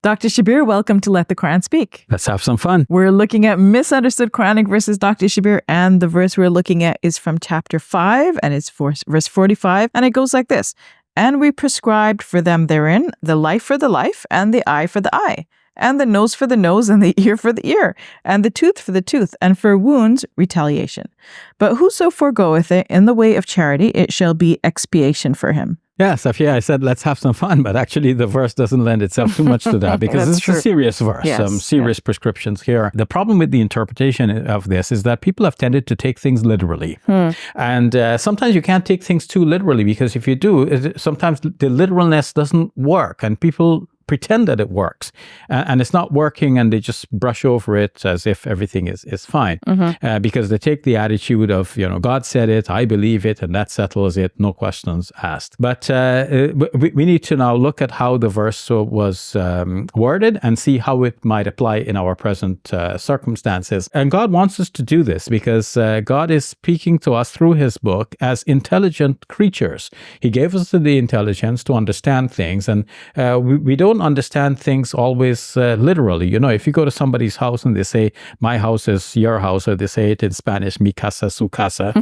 Dr. Shabir, welcome to Let the Quran Speak. Let's have some fun. We're looking at misunderstood Quranic verses, Dr. Shabir, and the verse we're looking at is from chapter 5, and it's verse 45, and it goes like this. And we prescribed for them therein the life for the life, and the eye for the eye, and the nose for the nose, and the ear for the ear, and the tooth for the tooth, and for wounds, retaliation. But whoso foregoeth it in the way of charity, it shall be expiation for him. Yeah, Safia, I said let's have some fun, but actually the verse doesn't lend itself too much to that because it's a serious verse, yes, serious prescriptions here. The problem with the interpretation of this is that people have tended to take things literally. And sometimes you can't take things too literally because if you do, sometimes the literalness doesn't work and people pretend that it works and it's not working and they just brush over it as if everything is fine because they take the attitude of, God said it, I believe it, and that settles it, no questions asked. But we need to now look at how the verse was worded and see how it might apply in our present circumstances. And God wants us to do this because God is speaking to us through his book as intelligent creatures. He gave us the intelligence to understand things, and we don't understand things always literally. If you go to somebody's house and they say, my house is your house, or they say it in Spanish, mi casa, su casa,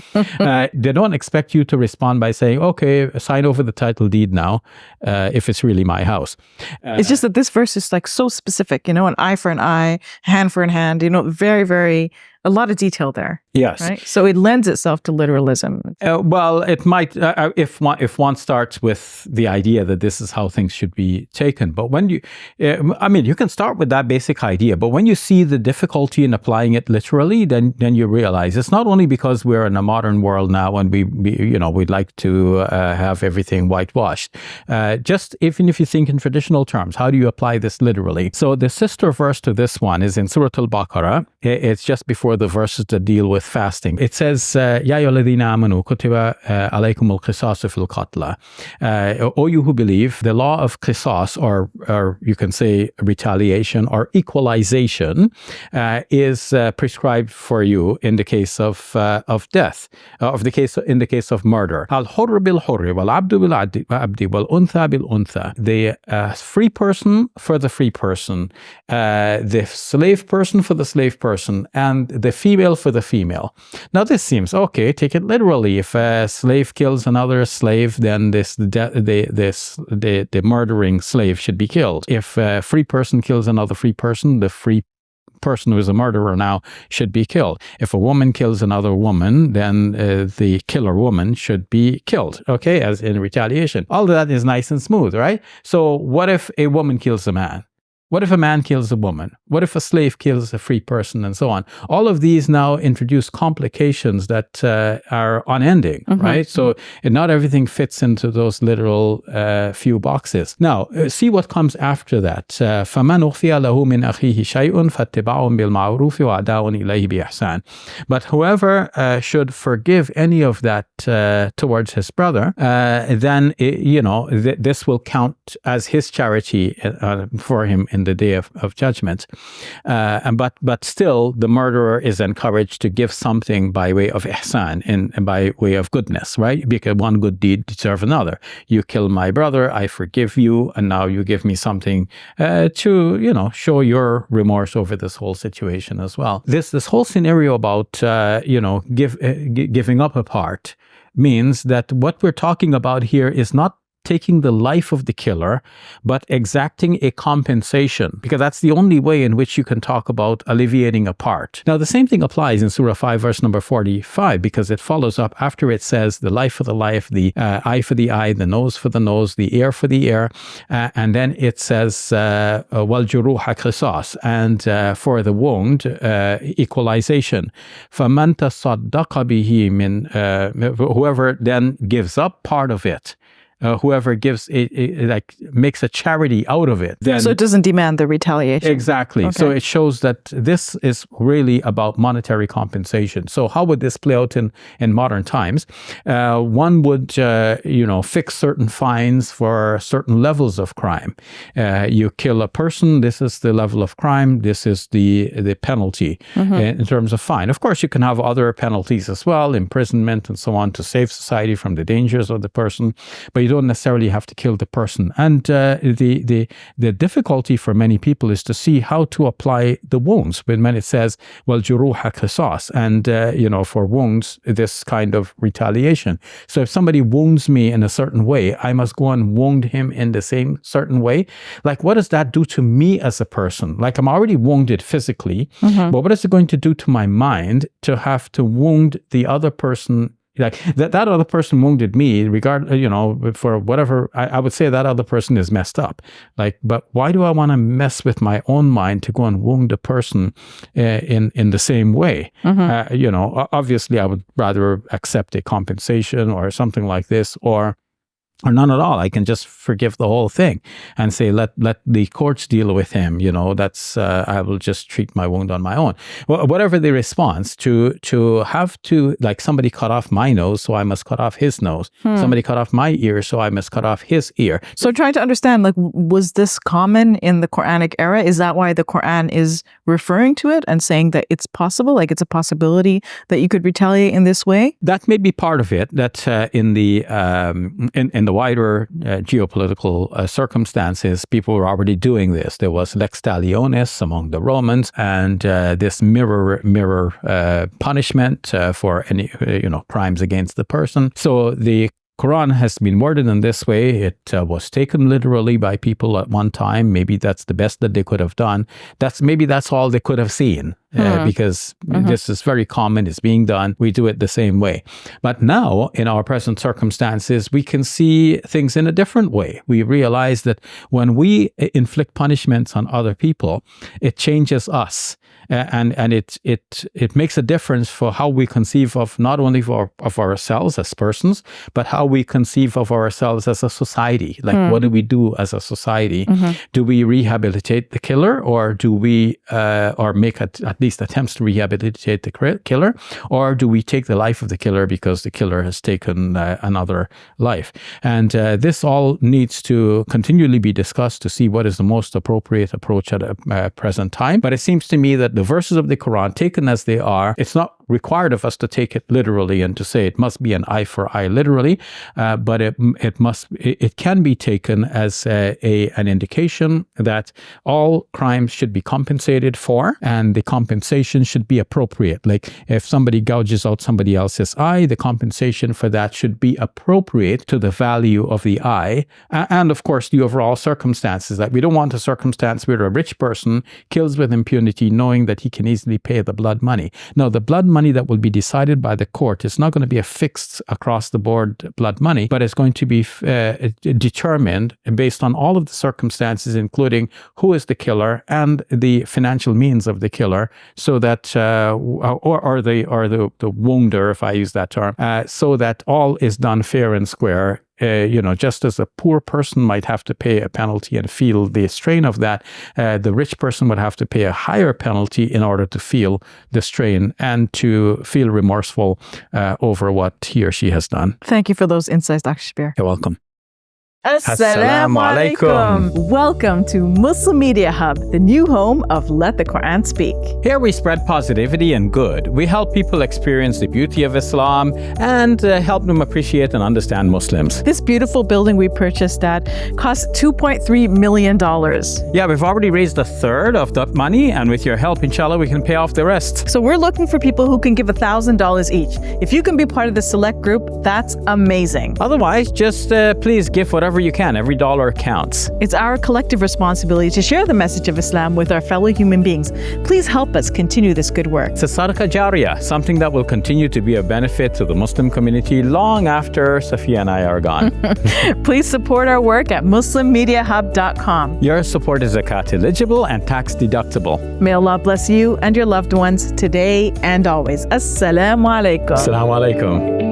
they don't expect you to respond by saying, okay, sign over the title deed now, if it's really my house. It's just that this verse is like so specific, an eye for an eye, hand for a hand, very, very, a lot of detail there. Yes. Right? So it lends itself to literalism. Well, it might, if one starts with the idea that this is how things should be taken. But when you can start with that basic idea, but when you see the difficulty in applying it literally, then you realize it's not only because we're in a modern world now and we'd like to have everything whitewashed. Just even if you think in traditional terms, how do you apply this literally? So the sister verse to this one is in Surah Al-Baqarah. It's just before the verses that deal with fasting. It says, Ya ayyuhalladhina amanu kutiba alaykumul qisasu fil qatla. O you who believe, the law of qisas, or you can say retaliation or equalization, is prescribed for you in the case of death, in the case of murder. Al hurr bil hurr, wal abdu bil abdi, wal untha bil untha. The free person for the free person, the slave person for the slave person, and the female for the female. Now this seems okay. Take it literally. If a slave kills another slave, then the murdering slave should be killed. If a free person kills another free person, the free person who is a murderer now should be killed. If a woman kills another woman, then the killer woman should be killed, okay, as in retaliation. All of that is nice and smooth, right? So what if a woman kills a man? What if a man kills a woman? What if a slave kills a free person, and so on? All of these now introduce complications that are unending, right? So not everything fits into those literal few boxes. Now, see what comes after that. فَمَنْ أُخْفِيَ لَهُ مِنْ أَخِيهِ شَيْءٌ فَاتِّبَاعٌ بِالْمَعْرُوفِ وَأَدَاءٌ إِلَيْهِ بِإِحْسَانٍ. But whoever should forgive any of that towards his brother, then this will count as his charity for him in the day of judgment. But still, the murderer is encouraged to give something by way of ihsan, and by way of goodness, right? Because one good deed deserves another. You kill my brother, I forgive you, and now you give me something to, show your remorse over this whole situation as well. This whole scenario about, giving up a part means that what we're talking about here is not taking the life of the killer, but exacting a compensation, because that's the only way in which you can talk about alleviating a part. Now, the same thing applies in Surah 5, verse number 45, because it follows up after it says the life for the life, the eye for the eye, the nose for the nose, the ear for the ear, and then it says wal juruha qisas, and for the wound, equalization. فَمَنْ تَصَدَّقَ بِهِ مِنْ whoever then gives up part of it, whoever gives makes a charity out of it, then so it doesn't demand the retaliation. Exactly. Okay. So it shows that this is really about monetary compensation. So how would this play out in modern times? One would fix certain fines for certain levels of crime. You kill a person, this is the level of crime, this is the penalty in terms of fine. Of course, you can have other penalties as well, imprisonment and so on, to save society from the dangers of the person, but you don't necessarily have to kill the person. And the difficulty for many people is to see how to apply the wounds. When it says, well, juruha qisas, and for wounds, this kind of retaliation. So if somebody wounds me in a certain way, I must go and wound him in the same certain way. Like, what does that do to me as a person? Like, I'm already wounded physically, but what is it going to do to my mind to have to wound the other person? Like that other person wounded me, for whatever, I would say that other person is messed up. Like, but why do I want to mess with my own mind to go and wound a person in the same way? Obviously I would rather accept a compensation or something like this, or none at all. I can just forgive the whole thing and say, let the courts deal with him. That's I will just treat my wound on my own. Well, whatever the response to have to, like, somebody cut off my nose, so I must cut off his nose. Somebody cut off my ear, so I must cut off his ear. So trying to understand, like, was this common in the Quranic era? Is that why the Quran is referring to it and saying that it's possible, like it's a possibility that you could retaliate in this way? That may be part of it. That in the wider geopolitical circumstances, people were already doing this. There was lex talionis among the Romans, and this mirror punishment for any crimes against the person. So the Quran has been worded in this way. It was taken literally by people at one time. Maybe that's the best that they could have done. Maybe that's all they could have seen. Because this is very common, it's being done, we do it the same way. But now, in our present circumstances, we can see things in a different way. We realize that when we inflict punishments on other people, it changes us. And it makes a difference for how we conceive of not only of ourselves as persons, but how we conceive of ourselves as a society. Like, what do we do as a society? Do we rehabilitate the killer, or do we or make at least attempts to rehabilitate the killer, or do we take the life of the killer because the killer has taken another life? And this all needs to continually be discussed to see what is the most appropriate approach at a present time. But it seems to me that the verses of the Quran, taken as they are, it's not required of us to take it literally and to say it must be an eye for eye literally, but it can be taken as an indication that all crimes should be compensated for, and the compensation should be appropriate. Like, if somebody gouges out somebody else's eye, the compensation for that should be appropriate to the value of the eye, and of course the overall circumstances. That we don't want a circumstance where a rich person kills with impunity, knowing that he can easily pay the blood money. No, the blood money that will be decided by the court is not going to be a fixed across the board blood money, but it's going to be determined based on all of the circumstances, including who is the killer and the financial means of the killer, so that or the wounder, if I use that term, so that all is done fair and square. Just as a poor person might have to pay a penalty and feel the strain of that, the rich person would have to pay a higher penalty in order to feel the strain and to feel remorseful over what he or she has done. Thank you for those insights, Dr. Shabir. You're welcome. Assalamu alaikum. Welcome to Muslim Media Hub, the new home of Let the Quran Speak. Here we spread positivity and good. We help people experience the beauty of Islam and help them appreciate and understand Muslims. This beautiful building we purchased at cost $2.3 million. Yeah, we've already raised a third of that money, and with your help, inshallah, we can pay off the rest. So we're looking for people who can give $1,000 each. If you can be part of the select group, that's amazing. Otherwise, just please give whatever you can. Every dollar counts. It's our collective responsibility to share the message of Islam with our fellow human beings. Please help us continue this good work. It's a sadaqah jariyah, something that will continue to be a benefit to the Muslim community long after Safiya and I are gone. Please support our work at muslimmediahub.com. Your support is zakat eligible and tax deductible. May Allah bless you and your loved ones today and always. Assalamu alaikum. Assalamu alaikum.